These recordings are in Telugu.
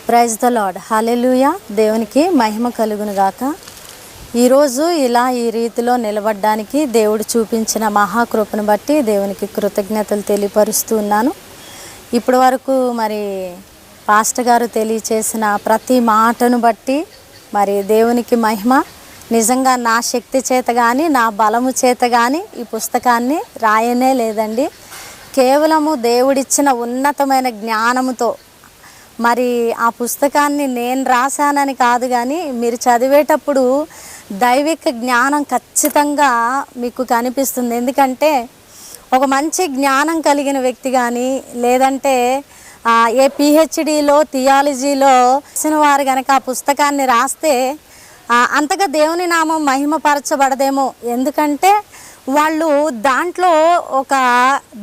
Praise the lord. హల్లెలూయా. దేవునికి మహిమ కలుగును గాక. ఈరోజు ఇలా ఈ రీతిలో నిలబడడానికి దేవుడు చూపించిన మహాకృపను బట్టి దేవునికి కృతజ్ఞతలు తెలియపరుస్తూ ఉన్నాను. ఇప్పటి వరకు మరి పాస్టర్ గారు తెలియచేసిన ప్రతి మాటను బట్టి మరి దేవునికి మహిమ. నిజంగా నా శక్తి చేత కానీ నా బలము చేత కానీ ఈ పుస్తకాన్ని రాయనే లేదండి. కేవలము దేవుడిచ్చిన ఉన్నతమైన జ్ఞానముతో మరి ఆ పుస్తకాన్ని నేను రాశానని కాదు, కానీ మీరు చదివేటప్పుడు దైవిక జ్ఞానం ఖచ్చితంగా మీకు కనిపిస్తుంది. ఎందుకంటే ఒక మంచి జ్ఞానం కలిగిన వ్యక్తి కానీ లేదంటే ఏ పిహెచ్డిలో థియాలజీలో వచ్చిన వారు కనుక ఆ పుస్తకాన్ని రాస్తే అంతగా దేవుని నామం మహిమపరచబడదేమో. ఎందుకంటే వాళ్ళు దాంట్లో ఒక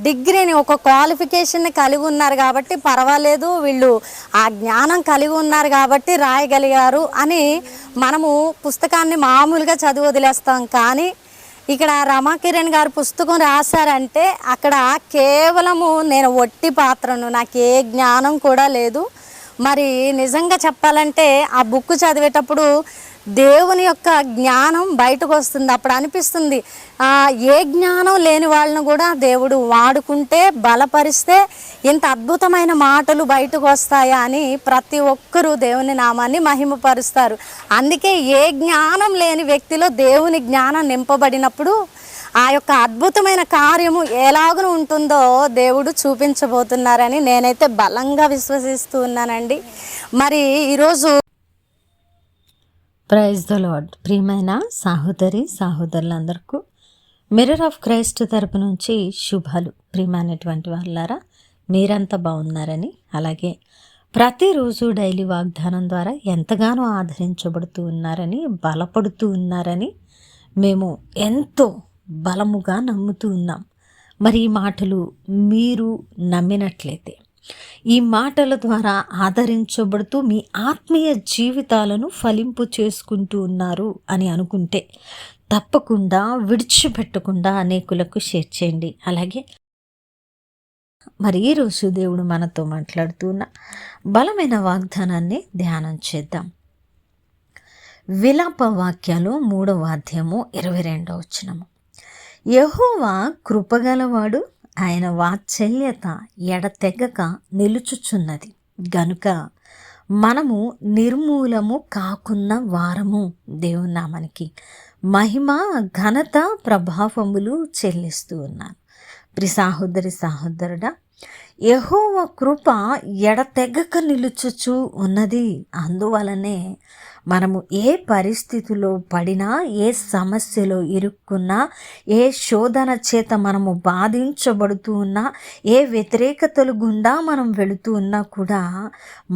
డిగ్రీని ఒక క్వాలిఫికేషన్ని కలిగి ఉన్నారు కాబట్టి పర్వాలేదు, వీళ్ళు ఆ జ్ఞానం కలిగి ఉన్నారు కాబట్టి రాయగలిగారు అని మనము పుస్తకాన్ని మామూలుగా చదివి వదిలేస్తాం. కానీ ఇక్కడ రమాకిరణ్ గారు పుస్తకం రాశారంటే అక్కడ కేవలము నేను ఒట్టి పాత్రను, నాకు ఏ జ్ఞానం కూడా లేదు. మరి నిజంగా చెప్పాలంటే ఆ బుక్ చదివేటప్పుడు దేవుని యొక్క జ్ఞానం బయటకు వస్తుంది. అప్పుడు అనిపిస్తుంది ఏ జ్ఞానం లేని వాళ్ళను కూడా దేవుడు వాడుకుంటే బలపరిస్తే ఇంత అద్భుతమైన మాటలు బయటకు వస్తాయా అని ప్రతి ఒక్కరూ దేవుని నామాన్ని మహిమపరుస్తారు. అందుకే ఏ జ్ఞానం లేని వ్యక్తిలో దేవుని జ్ఞానం నింపబడినప్పుడు ఆ యొక్క అద్భుతమైన కార్యము ఎలాగూ ఉంటుందో దేవుడు చూపించబోతున్నారని నేనైతే బలంగా విశ్వసిస్తూ ఉన్నానండి. మరి ఈరోజు ప్రైజ్ ద లార్డ్. ప్రియమైన సహోదరులందరికీ మిర్రర్ ఆఫ్ క్రైస్ట్ తరపు నుంచి శుభాలు. ప్రియమైనటువంటి వాళ్ళారా, మీరంతా బాగున్నారని, అలాగే ప్రతిరోజు డైలీ వాగ్దానం ద్వారా ఎంతగానో ఆదరించబడుతూ ఉన్నారని, బలపడుతూ ఉన్నారని మేము ఎంతో బలముగా నమ్ముతూ ఉన్నాం. మరి ఈ మాటలు మీరు నమ్మినట్లయితే, ఈ మాటల ద్వారా ఆదరించబడుతూ మీ ఆత్మీయ జీవితాలను ఫలింపు చేసుకుంటూ ఉన్నారు అని అనుకుంటే తప్పకుండా విడిచిపెట్టకుండా అనేకులకు షేర్ చేయండి. అలాగే మరి ఈరోజు దేవుడు మనతో మాట్లాడుతున్న బలమైన వాగ్దానాన్ని ధ్యానం చేద్దాం. విలాప వాక్యాలు 3వ అధ్యాయము 22వ వచనము. యెహోవా కృపగలవాడు, ఆయన వాత్సల్యత ఎడతెగక నిలుచుచున్నది గనుక మనము నిర్మూలము కాకున్న వారము. దేవుని నామానికి మహిమ ఘనత ప్రభావములు చెల్లిస్తూ ఉన్నాను. సహోదరుడా, యెహోవా కృప ఎడతెగక నిలుచుచు ఉన్నది. అందువలనే మనము ఏ పరిస్థితిలో పడినా, ఏ సమస్యలో ఇరుక్కున్నా, ఏ శోధన చేత మనము బాధించబడుతూ ఉన్నా, ఏ వ్యతిరేకతలు గుండా మనం వెళుతూ ఉన్నా కూడా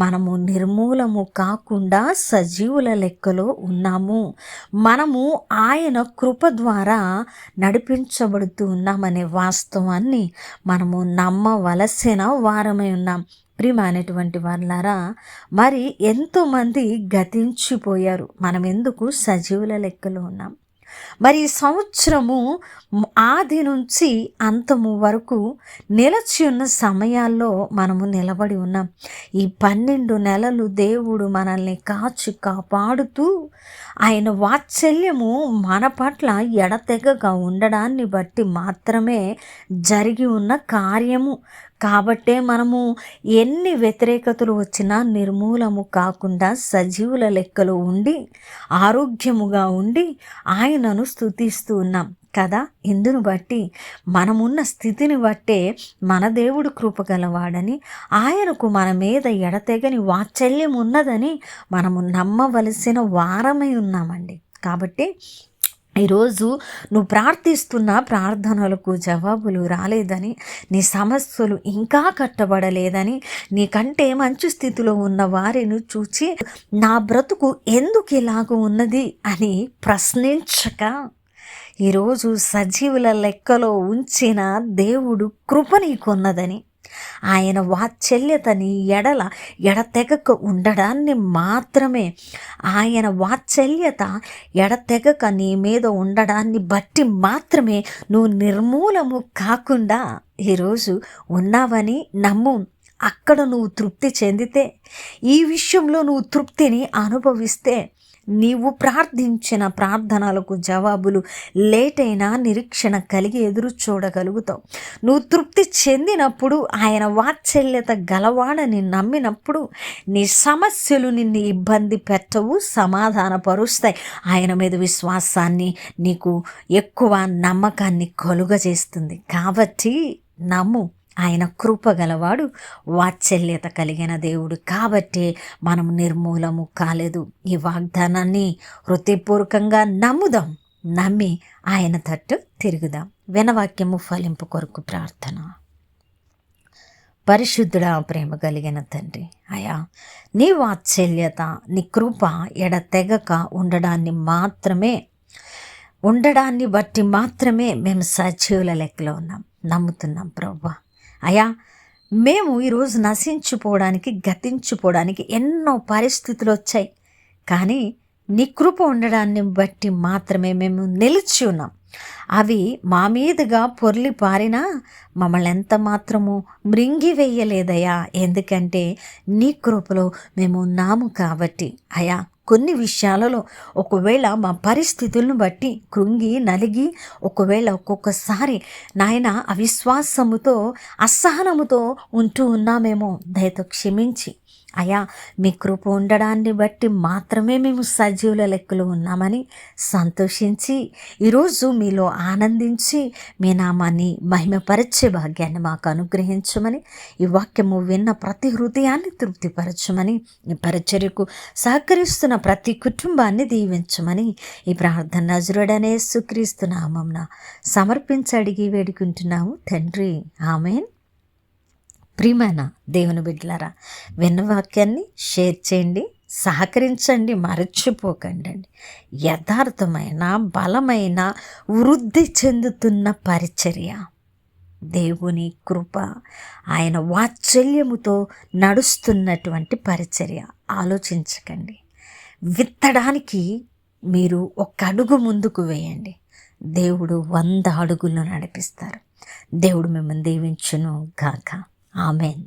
మనము నిర్మూలము కాకుండా సజీవుల లెక్కలో ఉన్నాము. మనము ఆయన కృప ద్వారా నడిపించబడుతూ ఉన్నామనే వాస్తవాన్ని మనము నమ్మవలసిన వారమై ఉన్నాం. ప్రియమైనటువంటి వాళ్ళారా, మరి ఎంతోమంది గతించిపోయారు, మనం ఎందుకు సజీవుల లెక్కలో ఉన్నాం? మరి ఈ సంవత్సరము ఆది నుంచి అంతము వరకు నిలిచి ఉన్న సమయాల్లో మనము నిలబడి ఉన్నాం. ఈ 12 నెలలు దేవుడు మనల్ని కాచి కాపాడుతూ ఆయన వాత్సల్యము మన పట్ల ఎడతెగగా ఉండడాన్ని బట్టి మాత్రమే జరిగి ఉన్న కార్యము. కాబట్టే మనము ఎన్ని వ్యతిరేకతలు వచ్చినా నిర్మూలము కాకుండా సజీవుల లెక్కలో ఉండి ఆరోగ్యముగా ఉండి ఆయనను స్తుతిస్తూ ఉన్నాం కదా. ఇందును బట్టి మనమున్న స్థితిని బట్టే మన దేవుడు కృపగలవాడని, ఆయనకు మన మీద ఎడతెగని వాత్సల్యం ఉన్నదని మనము నమ్మవలసిన వారమై ఉన్నామండి. కాబట్టి ఈరోజు నువ్వు ప్రార్థిస్తున్న ప్రార్థనలకు జవాబులు రాలేదని, నీ సమస్యలు ఇంకా కట్టబడలేదని, నీకంటే మంచి స్థితిలో ఉన్న వారిని చూచి నా బ్రతుకు ఎందుకు ఇలాగ ఉన్నది అని ప్రశ్నించక, ఈరోజు సజీవుల లెక్కలో ఉంచిన దేవుడు కృప నీకున్నదని, ఆయన వాత్సల్యతని ఎడతెగక ఉండడాన్ని మాత్రమే, ఆయన వాత్సల్యత ఎడతెగక నీ మీద ఉండడాన్ని బట్టి మాత్రమే నువ్వు నిర్మూలము కాకుండా ఈరోజు ఉన్నావని నమ్ము. అక్కడ నువ్వు తృప్తి చెందితే, ఈ విషయంలో నువ్వు తృప్తిని అనుభవిస్తే, నీవు ప్రార్థించిన ప్రార్థనలకు జవాబులు లేట్ అయినా నిరీక్షణ కలిగి ఎదురు చూడగలుగుతావు. నువ్వు తృప్తి చెందినప్పుడు, ఆయన వాత్సల్యత గలవాడని నమ్మినప్పుడు, నీ సమస్యలు నిన్ను ఇబ్బంది పెట్టవు, సమాధానపరుస్తాయి. ఆయన మీద విశ్వాసాన్ని, నీకు ఎక్కువ నమ్మకాన్ని కలుగజేస్తుంది. కాబట్టి నమ్ము, ఆయన కృపగలవాడు, వాత్సల్యత కలిగిన దేవుడు. కాబట్టి మనం నిర్మూలము కాలేదు. ఈ వాగ్దానాన్ని హృదయపూర్వకంగా నమ్ముదాం, నమ్మి ఆయన తట్టు తిరుగుదాం. వినవాక్యము ఫలింపు కొరకు ప్రార్థన. పరిశుద్ధుడా, ప్రేమ కలిగిన తండ్రి, అయా నీ వాత్సల్యత, నీ కృప ఎడతెగక ఉండడాన్ని బట్టి మాత్రమే మేము సజీవుల లెక్కలో ఉన్నాం, నమ్ముతున్నాం ప్రభువా. అయా మేము ఈరోజు నశించిపోవడానికి, గతించిపోవడానికి ఎన్నో పరిస్థితులు వచ్చాయి, కానీ నీ కృప ఉండడాన్ని బట్టి మాత్రమే మేము నిలిచి ఉన్నాం. అవి మా మీదుగా పొర్లి పారినా మమ్మల్ని ఎంత మాత్రము మృంగివేయలేదయా. ఎందుకంటే నీ కృపలో మేము ఉన్నాము కాబట్టి. అయా కొన్ని విషయాలలో ఒకవేళ మా పరిస్థితులను బట్టి కృంగి నలిగి, ఒకవేళ ఒక్కొక్కసారి నాయన అవిశ్వాసముతో, అసహనముతో ఉంటూ ఉన్నామేమో, దయతో క్షమించి అయా మీ కృప ఉండడాన్ని బట్టి మాత్రమే మేము సజీవుల లెక్కలో ఉన్నామని సంతోషించి, ఈరోజు మీలో ఆనందించి మీ నామాన్ని మహిమపరచే భాగ్యాన్ని మాకు అనుగ్రహించమని, ఈ వాక్యము విన్న ప్రతి హృదయాన్ని తృప్తిపరచమని, ఈ పరిచర్యకు సహకరిస్తున్న ప్రతి కుటుంబాన్ని దీవించమని ఈ ప్రార్థన నజరుడనే యేసుక్రీస్తు నామమున సమర్పించి అడిగి వేడుకుంటున్నాము తండ్రి, ఆమేన్. ప్రియమైన దేవుని బిడ్డలారా, విన్న వాక్యాన్ని షేర్ చేయండి, సహకరించండి, మరచిపోకండి. యథార్థమైన, బలమైన, వృద్ధి చెందుతున్న పరిచర్య, దేవుని కృప, ఆయన వాత్సల్యముతో నడుస్తున్నటువంటి పరిచర్య. ఆలోచించకండి. విత్తడానికి మీరు ఒక అడుగు ముందుకు వేయండి, దేవుడు 100 అడుగులను నడిపిస్తారు. దేవుడు మిమ్మల్ని దీవించును గాక. ఆమెన్.